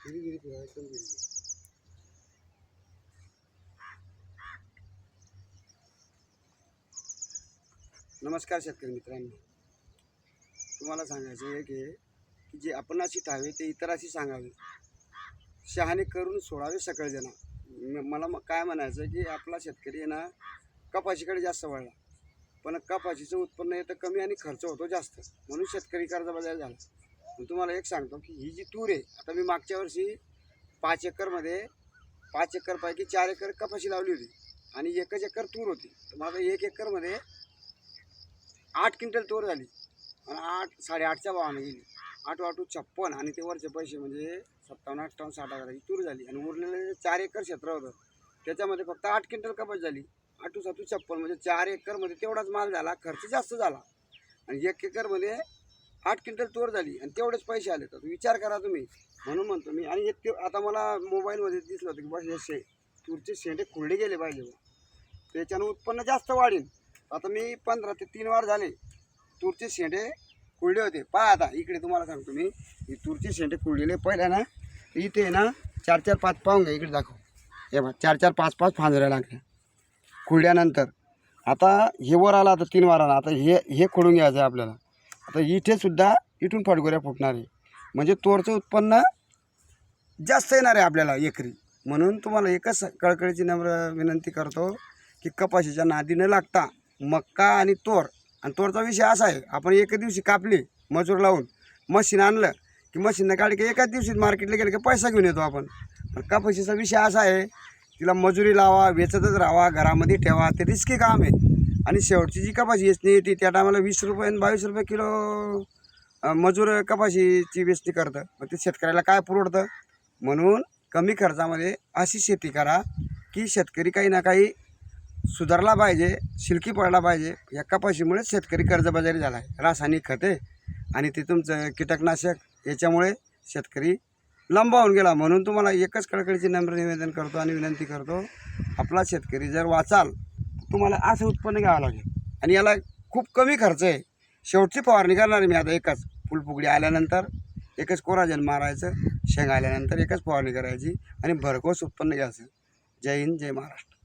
नमस्कार शेतकरी मित्रांनो, तुम्हाला सांगायचं आहे की जे आपण अशी ठावे ते इतराशी सांगावे, शहाणे करून सोडावे सकळ जना। मला काय म्हणायचं की आपला शेतकरी आहे ना कपाशीकडे जास्त वळला, पण कपाशीचं उत्पन्न येतं कमी आणि खर्च होतो जास्त, म्हणून शेतकरी कर्जबाजारी झाला। तुम्हाला एक सांगतो की ही जी तूर आहे, आता मी मागच्या वर्षी 5 एकरमध्ये 5 एकरपैकी 4 एकर कपाशी लावली होती आणि 1 एकर तूर होती। तर माझा 1 एकरमध्ये 8 क्विंटल तूर झाली आणि 8-8.5च्या भावाने गेली। 8-8-56 आणि ते वरचे पैसे म्हणजे 57-58-60 हजाराची तूर झाली आणि उरलेले 4 एकर क्षेत्र होतं, त्याच्यामध्ये फक्त 8 क्विंटल कपाशी झाली। 8-7-56 म्हणजे 4 एकरमध्ये तेवढाच माल झाला, खर्च जास्त झाला आणि 1 एकरमध्ये 8 क्विंटल तूर झाली आणि तेवढेच पैसे आले। तर विचार करा तुम्ही, म्हणून म्हणतो मी। आणि आता मला मोबाईलमध्ये दिसलं होतं की बस हे तूरचे शेंडे खुरडे गेले पाहिजे, त्याच्यानं उत्पन्न जास्त वाढेल। आता मी 15 ते 3 वार झाले तूरचे शेंडे खुरडे होते। पहा आता इकडे तुम्हाला सांगतो मी, ही तूरचे शेंडे खुरलेले पहिल्या ना इथे ना 4-4-5 पाहून घ्या, इकडे दाखव, हे बघा 4-4-5-5 फांजऱ्या लागल्या खुरड्यानंतर। आता हे वर आला, आता 3 वाराला आता हे खोडून घ्यायचं आहे आपल्याला। आता इथे सुद्धा इथून फटगोऱ्या फुटणार आहे, म्हणजे तूरचं उत्पन्न जास्त येणार आहे आपल्याला एकरी। म्हणून तुम्हाला एकच कळकळीची नम्र विनंती करतो की कपाशीच्या नादी न लागता मक्का आणि तोरचा विषय असा आहे, आपण एक दिवशी कापली मजूर लावून मशीन आणलं की मशीननं काढली की एकाच दिवशी मार्केटला गेलं की पैसा घेऊन येतो आपण। पण कपाशीचा विषय असा आहे, तिला मजुरी लावा, वेचतच राहावा, घरामध्ये ठेवा, ते रिस्की काम आहे। आणि शेवटची जी कपाशी वेचणी येते त्या टायमाला 20 रुपये आणि 22 रुपये किलो मजूर कपाशीची वेचणी करतं, मग ते शेतकऱ्याला काय पुरवडतं? म्हणून कमी खर्चामध्ये अशी शेती करा की शेतकरी काही ना काही सुधारला पाहिजे, शिलकी पडला पाहिजे। या कपाशीमुळे शेतकरी कर्जबाजारी झाला आहे। रासायनिक खते आणि ते तुमचं कीटकनाशक याच्यामुळे शेतकरी लंबावून गेला। म्हणून तुम्हाला एकच कळकळीचे नम्र निवेदन करतो आणि विनंती करतो, आपला शेतकरी जर वाचाल तुम्हाला असं उत्पन्न घ्यावं लागेल आणि याला खूप कमी खर्च आहे। शेवटची फवारणी करणार मी आता, एकच फुलफुगडी आल्यानंतर एकच कोराजन मारायचं, शेंग आल्यानंतर एकच फवारणी करायची आणि भरघोस उत्पन्न घ्यायचं। जय हिंद, जय महाराष्ट्र।